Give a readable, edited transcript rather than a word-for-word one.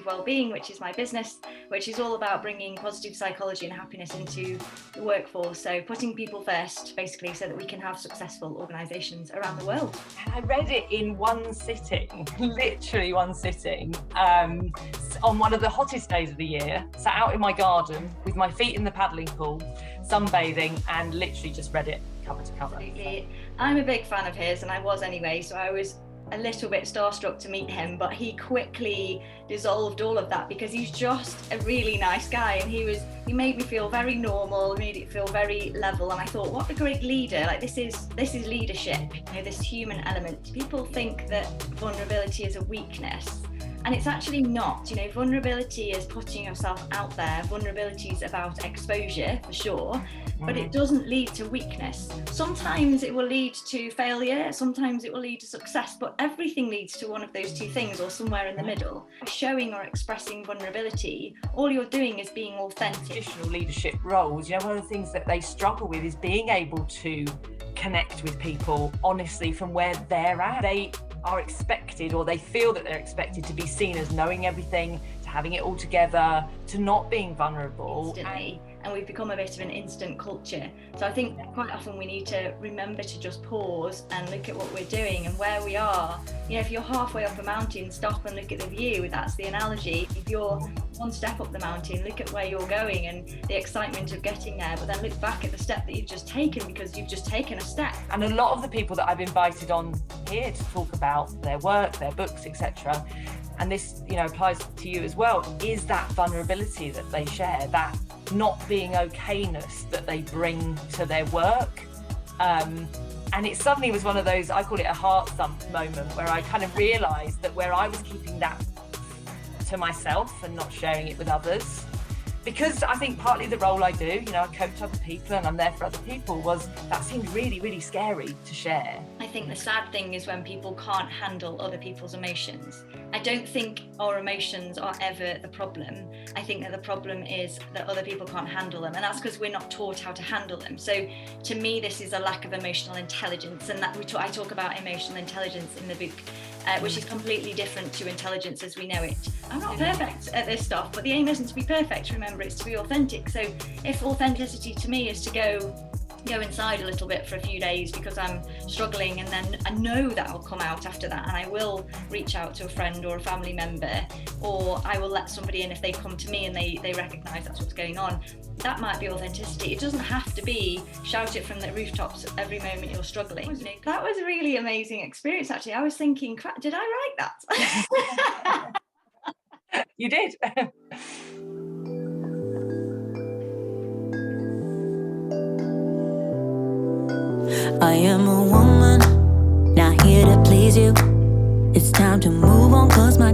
Positive Wellbeing, which is my business, which is all about bringing positive psychology and happiness into the workforce. So putting people first, basically, so that we can have successful organisations around the world. And I read it in one sitting, literally one sitting, on one of the hottest days of the year, sat out in my garden with my feet in the paddling pool, sunbathing, and literally just read it cover to cover. Absolutely. I'm a big fan of his, and I was anyway, so I was a little bit starstruck to meet him, but he quickly dissolved all of that because he's just a really nice guy, and he made me feel very normal, made it feel very level, and I thought, what a great leader. Like, this is leadership, this human element. People think that vulnerability is a weakness, and it's actually not. Vulnerability is putting yourself out there. Vulnerability is about exposure, for sure, but it doesn't lead to weakness. Sometimes it will lead to failure, sometimes it will lead to success, but everything leads to one of those two things or somewhere in the middle. Showing or expressing vulnerability, all you're doing is being authentic. Traditional leadership roles, one of the things that they struggle with is being able to connect with people honestly from where they're at. They are expected, or they feel that they're expected, to be seen as knowing everything, to having it all together, to not being vulnerable. Instantly. And we've become a bit of an instant culture. So I think quite often we need to remember to just pause and look at what we're doing and where we are. If you're halfway up a mountain, stop and look at the view. That's the analogy. If you're one step up the mountain, look at where you're going and the excitement of getting there, but then look back at the step that you've just taken, because you've just taken a step. And a lot of the people that I've invited on here to talk about their work, their books, etc., and this applies to you as well, is that vulnerability that they share, that not being okayness that they bring to their work. And it suddenly was one of those, I call it a heart thump moment, where I kind of realised that where I was keeping that to myself and not sharing it with others, because I think partly the role I do, I coach other people and I'm there for other people, was that seemed really, really scary to share. I think the sad thing is when people can't handle other people's emotions. I don't think our emotions are ever the problem. I think that the problem is that other people can't handle them, and that's because we're not taught how to handle them. So to me, this is a lack of emotional intelligence, and that I talk about emotional intelligence in the book, which is completely different to intelligence as we know it. I'm not perfect at this stuff, but the aim isn't to be perfect. Remember, it's to be authentic. So if authenticity to me is to go inside a little bit for a few days because I'm struggling, and then I know that I'll come out after that, and I will reach out to a friend or a family member, or I will let somebody in if they come to me and they recognise that's what's going on. That might be authenticity. It doesn't have to be shout it from the rooftops every moment you're struggling. That was a really amazing experience, actually. I was thinking, crap, did I write that? You did. I am a woman, not here to please you. It's time to move on, 'cause my